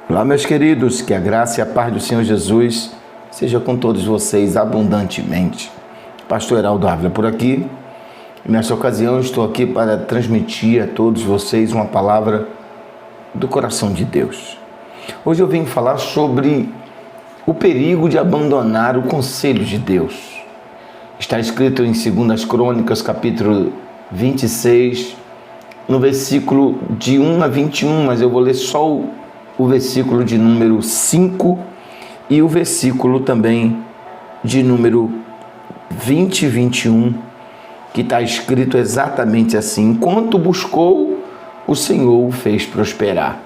Olá, meus queridos, que a graça e a paz do Senhor Jesus seja com todos vocês abundantemente. Pastor Heraldo Ávila por aqui. Nesta ocasião estou aqui para transmitir a todos vocês uma palavra do coração de Deus. Hoje eu vim falar sobre o perigo de abandonar o conselho de Deus. Está escrito em 2 Crônicas, capítulo 26, no versículo de 1 a 21, mas eu vou ler só o versículo de número 5 e o versículo também de número 20 e 21, que está escrito exatamente assim: enquanto buscou, o Senhor o fez prosperar.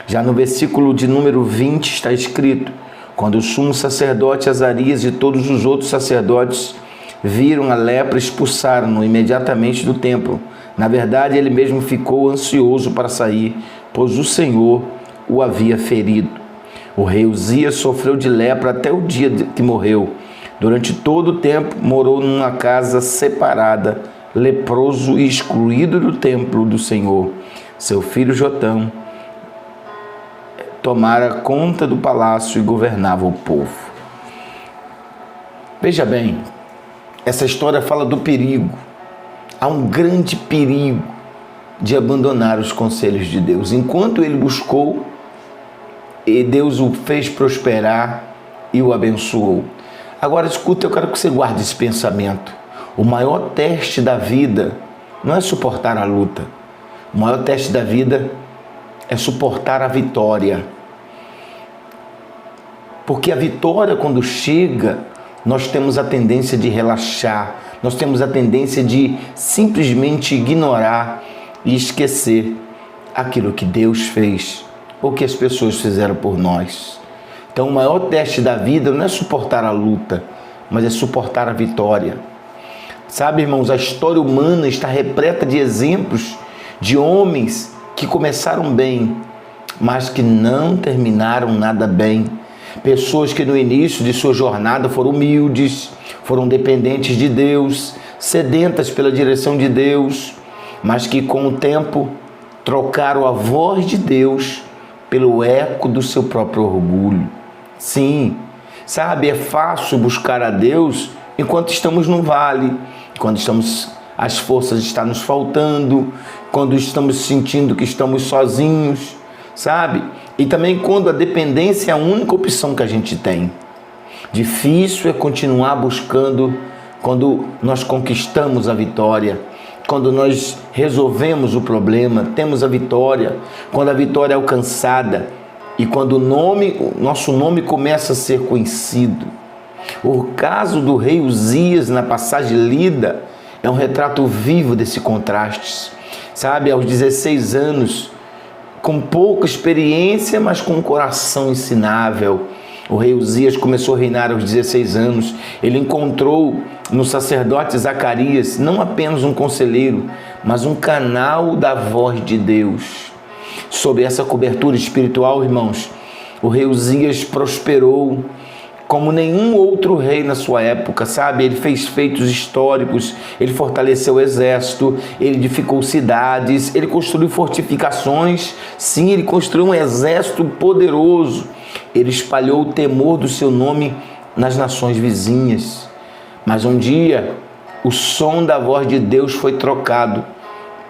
Já no versículo de número 20 está escrito: quando o sumo sacerdote Azarias e todos os outros sacerdotes viram a lepra, expulsaram-no imediatamente do templo. Na verdade, ele mesmo ficou ansioso para sair, pois o Senhor o havia ferido. O rei Uzias sofreu de lepra até o dia que morreu. Durante todo o tempo morou numa casa separada, leproso e excluído do templo do Senhor. Seu filho Jotão tomara conta do palácio e governava o povo. Veja bem, essa história fala do perigo. Há um grande perigo de abandonar os conselhos de Deus. Enquanto ele buscou, e Deus o fez prosperar e o abençoou. Agora escuta, eu quero que você guarde esse pensamento. O maior teste da vida não é suportar a luta. O maior teste da vida é suportar a vitória. Porque a vitória, quando chega, nós temos a tendência de relaxar, nós temos a tendência de simplesmente ignorar e esquecer aquilo que Deus fez ou que as pessoas fizeram por nós. Então, o maior teste da vida não é suportar a luta, mas é suportar a vitória. Sabe, irmãos, a história humana está repleta de exemplos de homens que começaram bem, mas que não terminaram nada bem. Pessoas que no início de sua jornada foram humildes, foram dependentes de Deus, sedentas pela direção de Deus, mas que com o tempo trocaram a voz de Deus pelo eco do seu próprio orgulho. Sim, sabe, é fácil buscar a Deus enquanto estamos no vale, quando as forças estão nos faltando, quando estamos sentindo que estamos sozinhos, sabe? E também quando a dependência é a única opção que a gente tem. Difícil é continuar buscando quando nós conquistamos a vitória, quando nós resolvemos o problema, temos a vitória, quando a vitória é alcançada e quando o nosso nome começa a ser conhecido. O caso do rei Uzias, na passagem lida, é um retrato vivo desse contraste. Sabe, aos 16 anos, com pouca experiência, mas com um coração ensinável, o rei Uzias começou a reinar aos 16 anos. Ele encontrou no sacerdote Zacarias não apenas um conselheiro, mas um canal da voz de Deus. Sob essa cobertura espiritual, irmãos, o rei Uzias prosperou como nenhum outro rei na sua época, sabe? Ele fez feitos históricos, ele fortaleceu o exército, ele edificou cidades, ele construiu fortificações. Sim, ele construiu um exército poderoso. Ele espalhou o temor do seu nome nas nações vizinhas. Mas um dia, o som da voz de Deus foi trocado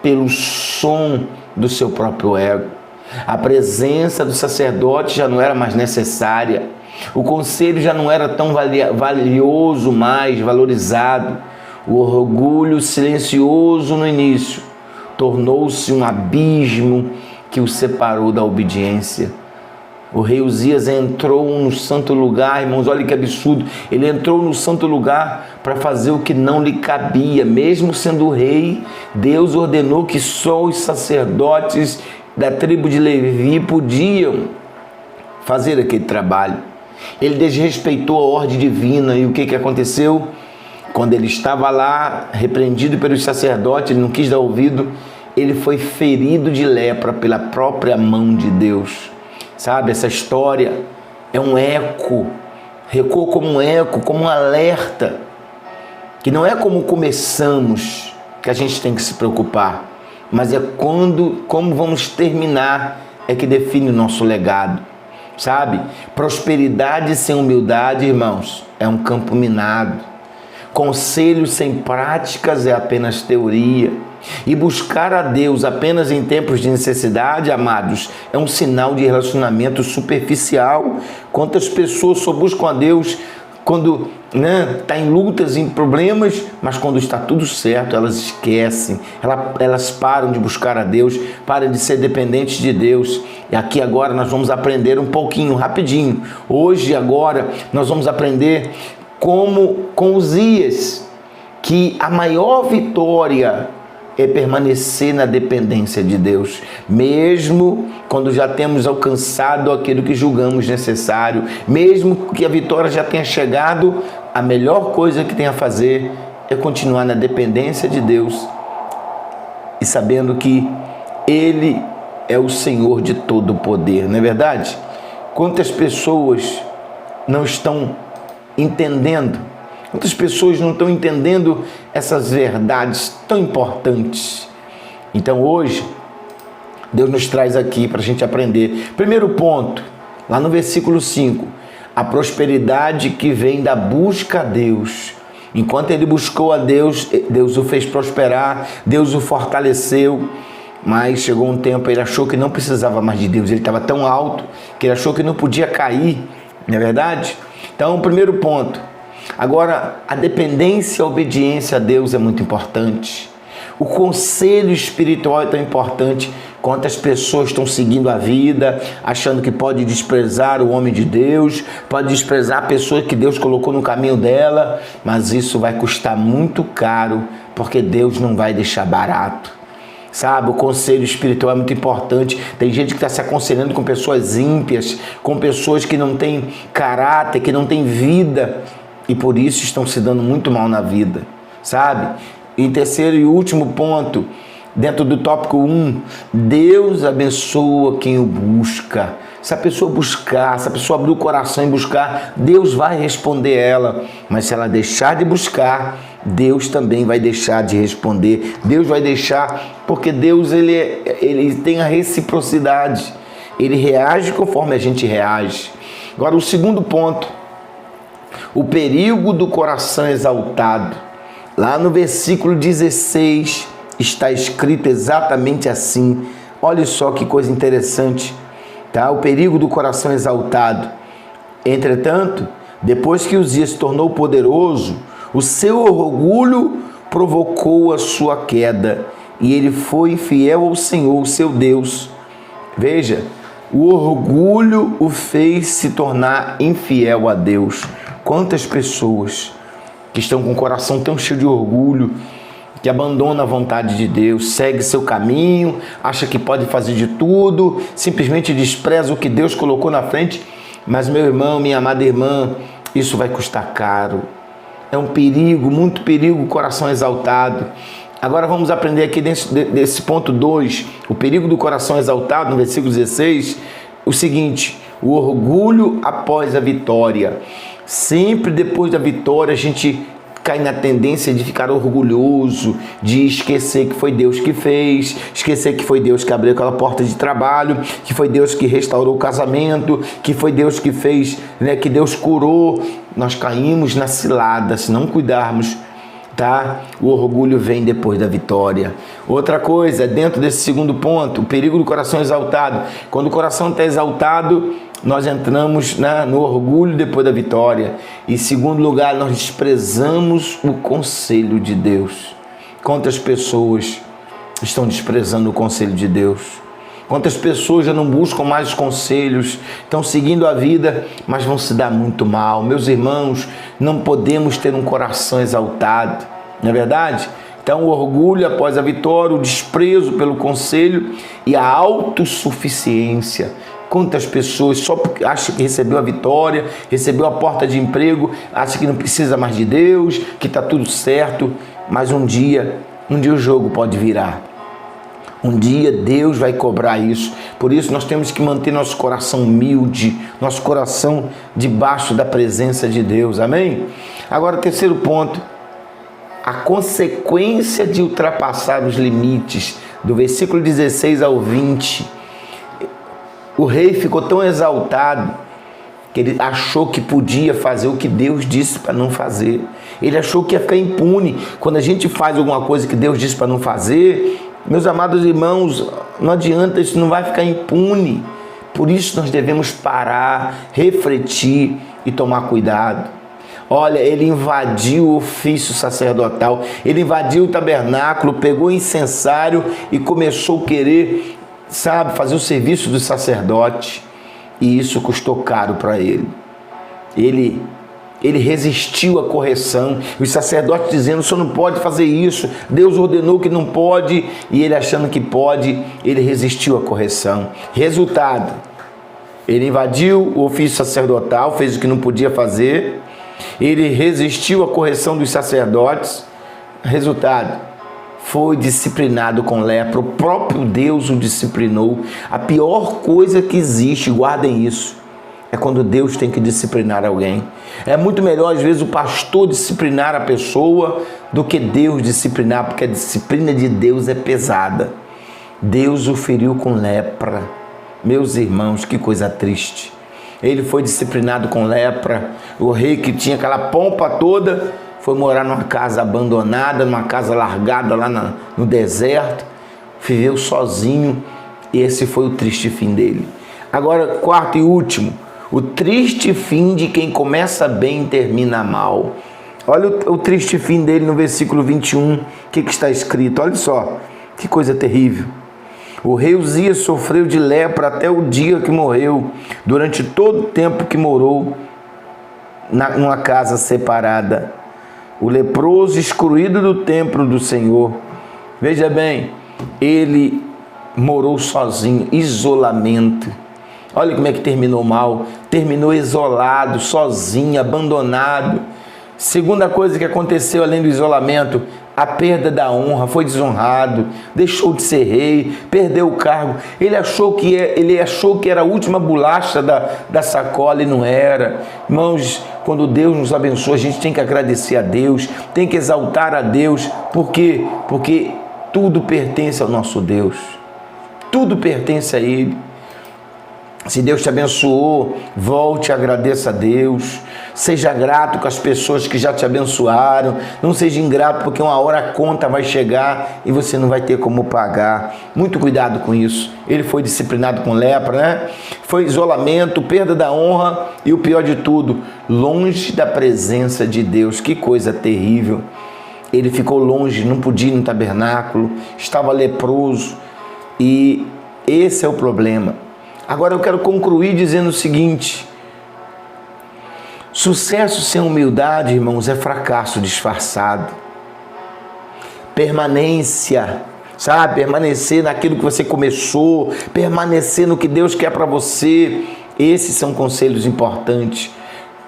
pelo som do seu próprio ego. A presença do sacerdote já não era mais necessária. O conselho já não era tão valioso mais, valorizado. O orgulho silencioso no início tornou-se um abismo que o separou da obediência. O rei Uzias entrou no santo lugar, irmãos, olha que absurdo. Ele entrou no santo lugar para fazer o que não lhe cabia. Mesmo sendo rei, Deus ordenou que só os sacerdotes da tribo de Levi podiam fazer aquele trabalho. Ele desrespeitou a ordem divina e o que aconteceu? Quando ele estava lá, repreendido pelos sacerdotes, ele não quis dar ouvido, ele foi ferido de lepra pela própria mão de Deus. Sabe, essa história é um eco, recuou como um eco, como um alerta, que não é como começamos que a gente tem que se preocupar, mas é como vamos terminar é que define o nosso legado. sabe? Prosperidade sem humildade, irmãos, é um campo minado. Conselho sem práticas é apenas teoria. E buscar a Deus apenas em tempos de necessidade, amados, é um sinal de relacionamento superficial. Quantas pessoas só buscam a Deus quando está em lutas, em problemas, mas quando está tudo certo, elas esquecem, elas param de buscar a Deus, param de ser dependentes de Deus. E aqui agora nós vamos aprender um pouquinho, rapidinho. Hoje, agora, nós vamos aprender como com Uzias, que a maior vitória é permanecer na dependência de Deus, mesmo quando já temos alcançado aquilo que julgamos necessário, mesmo que a vitória já tenha chegado, a melhor coisa que tem a fazer é continuar na dependência de Deus e sabendo que Ele é o Senhor de todo o poder, não é verdade? Quantas pessoas não estão entendendo? Muitas pessoas não estão entendendo essas verdades tão importantes. Então hoje, Deus nos traz aqui para a gente aprender. Primeiro ponto, lá no versículo 5, a prosperidade que vem da busca a Deus. Enquanto ele buscou a Deus, Deus o fez prosperar, Deus o fortaleceu. Mas chegou um tempo, ele achou que não precisava mais de Deus. Ele estava tão alto que ele achou que não podia cair, não é verdade? Então, primeiro ponto. Agora, a dependência e a obediência a Deus é muito importante. O conselho espiritual é tão importante. Quantas pessoas estão seguindo a vida, achando que pode desprezar o homem de Deus, pode desprezar a pessoa que Deus colocou no caminho dela, mas isso vai custar muito caro, porque Deus não vai deixar barato. Sabe, o conselho espiritual é muito importante. Tem gente que está se aconselhando com pessoas ímpias, com pessoas que não têm caráter, que não têm vida, e por isso estão se dando muito mal na vida, sabe? Em terceiro e último ponto, dentro do tópico 1, Deus abençoa quem o busca. Se a pessoa buscar, se a pessoa abrir o coração e buscar, Deus vai responder ela. Mas se ela deixar de buscar, Deus também vai deixar de responder. Deus vai deixar, porque Deus ele tem a reciprocidade. Ele reage conforme a gente reage. Agora, o segundo ponto, o perigo do coração exaltado. Lá no versículo 16 está escrito exatamente assim. Olha só que coisa interessante, tá? O perigo do coração exaltado. Entretanto, depois que Uzias se tornou poderoso, o seu orgulho provocou a sua queda e ele foi infiel ao Senhor, seu Deus. Veja, o orgulho o fez se tornar infiel a Deus. Quantas pessoas que estão com o coração tão cheio de orgulho, que abandona a vontade de Deus, segue seu caminho, acha que pode fazer de tudo, simplesmente despreza o que Deus colocou na frente. Mas, meu irmão, minha amada irmã, isso vai custar caro. É um perigo, muito perigo, o coração exaltado. Agora vamos aprender aqui desse ponto 2, o perigo do coração exaltado, no versículo 16, o seguinte: o orgulho após a vitória. Sempre depois da vitória a gente cai na tendência de ficar orgulhoso, de esquecer que foi Deus que fez, esquecer que foi Deus que abriu aquela porta de trabalho, que foi Deus que restaurou o casamento, que foi Deus que fez, que Deus curou. Nós caímos na cilada se não cuidarmos, tá? O orgulho vem depois da vitória. Outra coisa, dentro desse segundo ponto, o perigo do coração exaltado. Quando o coração está exaltado, nós entramos no orgulho depois da vitória. E, em segundo lugar, nós desprezamos o conselho de Deus. Quantas pessoas estão desprezando o conselho de Deus? Quantas pessoas já não buscam mais os conselhos, estão seguindo a vida, mas vão se dar muito mal. Meus irmãos, não podemos ter um coração exaltado, não é verdade? Então, o orgulho após a vitória, o desprezo pelo conselho e a autossuficiência. Quantas pessoas só porque acham que recebeu a vitória, recebeu a porta de emprego, acha que não precisa mais de Deus, que está tudo certo, mas um dia o jogo pode virar. Um dia Deus vai cobrar isso. Por isso nós temos que manter nosso coração humilde, nosso coração debaixo da presença de Deus. Amém? Agora, terceiro ponto, a consequência de ultrapassar os limites, do versículo 16 ao 20. O O rei ficou tão exaltado que ele achou que podia fazer o que Deus disse para não fazer. Ele achou que ia ficar impune. Quando a gente faz alguma coisa que Deus disse para não fazer, meus amados irmãos, não adianta, isso não vai ficar impune. Por isso nós devemos parar, refletir e tomar cuidado. Olha, ele invadiu o ofício sacerdotal, ele invadiu o tabernáculo, pegou o incensário e começou a querer, fazer o serviço do sacerdote. E isso custou caro para ele. Ele resistiu à correção. Os sacerdotes dizendo, o senhor não pode fazer isso. Deus ordenou que não pode. E ele achando que pode, ele resistiu à correção. Resultado, ele invadiu o ofício sacerdotal, fez o que não podia fazer. Ele resistiu à correção dos sacerdotes. Resultado, foi disciplinado com lepra. O próprio Deus o disciplinou. A pior coisa que existe, guardem isso, é quando Deus tem que disciplinar alguém. É muito melhor, às vezes, o pastor disciplinar a pessoa do que Deus disciplinar, porque a disciplina de Deus é pesada. Deus o feriu com lepra. Meus irmãos, que coisa triste. Ele foi disciplinado com lepra. O rei, que tinha aquela pompa toda, foi morar numa casa abandonada, numa casa largada lá no deserto. Viveu sozinho. E esse foi o triste fim dele. Agora, quarto e último. O triste fim de quem começa bem e termina mal. Olha o triste fim dele no versículo 21. O que está escrito? Olha só, que coisa terrível. O rei Uzias sofreu de lepra até o dia que morreu, durante todo o tempo que morou numa casa separada. O leproso excluído do templo do Senhor. Veja bem, ele morou sozinho, isolamento. Olha como é que terminou mal. Terminou isolado, sozinho, abandonado. Segunda coisa que aconteceu além do isolamento, a perda da honra, foi desonrado, deixou de ser rei, perdeu o cargo. Ele achou que era a última bolacha da sacola e não era. Irmãos, quando Deus nos abençoa, a gente tem que agradecer a Deus, tem que exaltar a Deus. Por quê? Porque tudo pertence ao nosso Deus. Tudo pertence a Ele. Se Deus te abençoou, volte e agradeça a Deus. Seja grato com as pessoas que já te abençoaram. Não seja ingrato, porque uma hora a conta vai chegar e você não vai ter como pagar. Muito cuidado com isso. Ele foi disciplinado com lepra, né? Foi isolamento, perda da honra e o pior de tudo, longe da presença de Deus. Que coisa terrível. Ele ficou longe, não podia ir no tabernáculo, estava leproso e esse é o problema. Agora eu quero concluir dizendo o seguinte: sucesso sem humildade, irmãos, é fracasso disfarçado. Permanência, permanecer naquilo que você começou, permanecer no que Deus quer para você. Esses são conselhos importantes.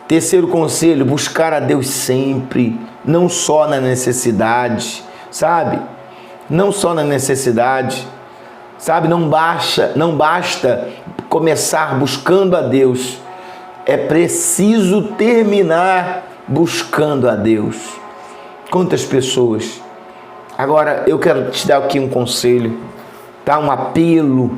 Terceiro conselho, buscar a Deus sempre, não só na necessidade, não só na necessidade. Não basta começar buscando a Deus, é preciso terminar buscando a Deus. Quantas pessoas? Agora eu quero te dar aqui um conselho, um apelo.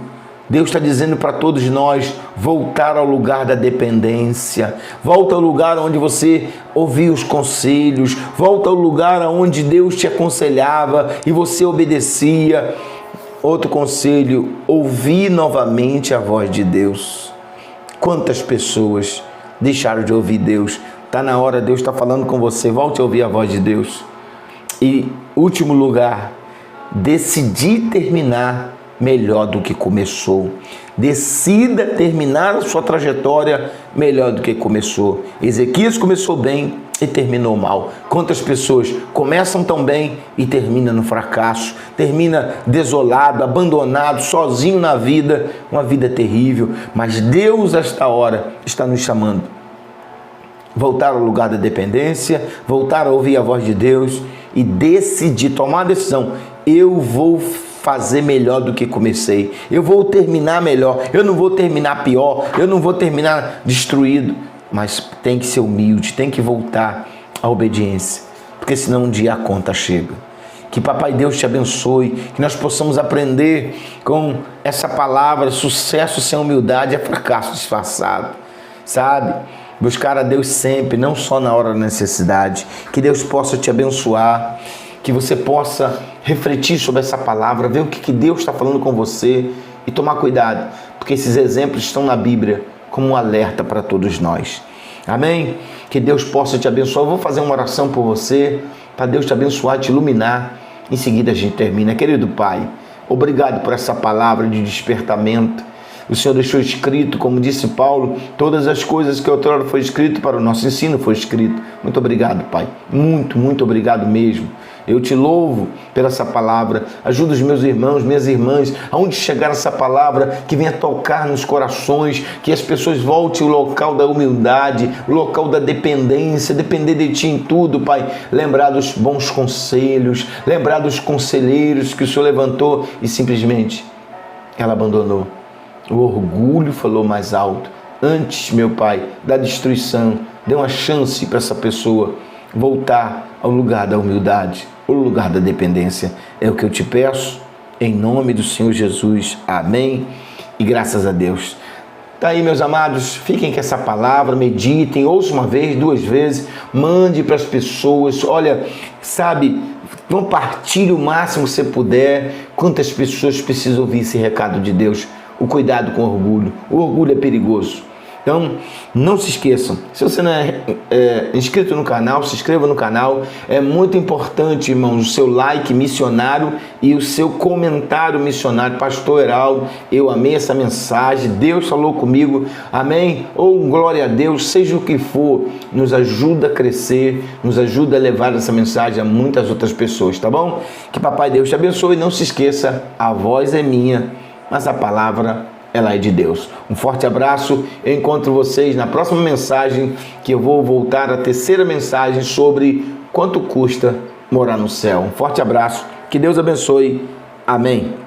Deus está dizendo para todos nós voltar ao lugar da dependência, volta ao lugar onde você ouvia os conselhos, volta ao lugar onde Deus te aconselhava e você obedecia. Outro conselho, ouvir novamente a voz de Deus. Quantas pessoas deixaram de ouvir Deus? Está na hora, Deus está falando com você, volte a ouvir a voz de Deus. E último lugar, decidir terminar melhor do que começou. Decida terminar a sua trajetória melhor do que começou. Ezequias começou bem e terminou mal. Quantas pessoas começam tão bem e terminam no fracasso, termina desolado, abandonado, sozinho na vida, uma vida terrível. Mas Deus, esta hora, está nos chamando. Voltar ao lugar da dependência, voltar a ouvir a voz de Deus e decidir, tomar a decisão. Eu vou fazer melhor do que comecei. Eu vou terminar melhor. Eu não vou terminar pior. Eu não vou terminar destruído. Mas tem que ser humilde, tem que voltar à obediência. Porque senão um dia a conta chega. Que Que Papai Deus te abençoe, que nós possamos aprender com essa palavra: sucesso sem humildade é fracasso disfarçado, sabe? Buscar a Deus sempre, não só na hora da necessidade. Que Deus possa te abençoar, que você possa refletir sobre essa palavra, ver o que Deus está falando com você e tomar cuidado, porque esses exemplos estão na Bíblia como um alerta para todos nós. Amém? Que Deus possa te abençoar. Eu vou fazer uma oração por você, para Deus te abençoar, te iluminar. Em seguida a gente termina. Querido Pai, obrigado por essa palavra de despertamento. O Senhor deixou escrito, como disse Paulo, todas as coisas que outrora foi escrito para o nosso ensino foi escrito. Muito obrigado, Pai. Muito, muito obrigado mesmo. Eu te louvo pela essa palavra. Ajuda os meus irmãos, minhas irmãs, aonde chegar essa palavra, que venha tocar nos corações, que as pessoas voltem ao local da humildade, o local da dependência, depender de Ti em tudo, Pai. Lembrar dos bons conselhos, lembrar dos conselheiros que o Senhor levantou e simplesmente ela abandonou. O orgulho falou mais alto. Antes, meu Pai, da destruição, dê uma chance para essa pessoa voltar ao lugar da humildade, ao lugar da dependência. É o que eu te peço, em nome do Senhor Jesus. Amém. E graças a Deus. Tá aí, meus amados, fiquem com essa palavra, meditem, ouçam uma vez, 2 vezes, mande para as pessoas. Olha, sabe, compartilhe o máximo que você puder. Quantas pessoas precisam ouvir esse recado de Deus? O cuidado com o orgulho. O orgulho é perigoso. Então, não se esqueçam. Se você não é inscrito no canal, se inscreva no canal. É muito importante, irmãos, o seu like missionário e o seu comentário missionário. Pastor Heraldo, eu amei essa mensagem. Deus falou comigo. Amém? Ou glória a Deus, seja o que for, nos ajuda a crescer, nos ajuda a levar essa mensagem a muitas outras pessoas, tá bom? Que Papai Deus te abençoe. Não se esqueça, a voz é minha, mas a palavra, ela é de Deus. Um forte abraço. Eu encontro vocês na próxima mensagem, que eu vou voltar à 3ª mensagem sobre quanto custa morar no céu. Um forte abraço. Que Deus abençoe. Amém.